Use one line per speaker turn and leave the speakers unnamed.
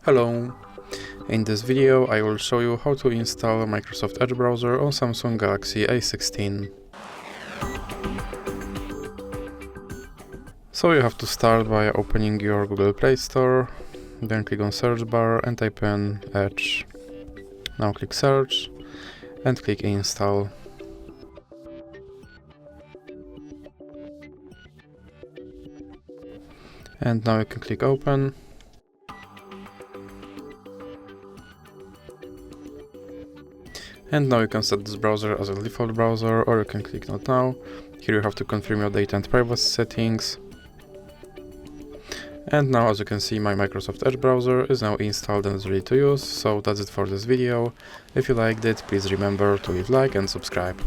Hello! In this video I will show you how to install Microsoft Edge browser on Samsung Galaxy A16. So you have to start by opening your Google Play Store, then click on search bar and type in Edge. Now click search and click install. And now you can click open. And now you can set this browser as a default browser, or you can click not now. Here you have to confirm your data and privacy settings. And now, as you can see, my Microsoft Edge browser is now installed and is ready to use. So that's it for this video. If you liked it, please remember to leave a like and subscribe.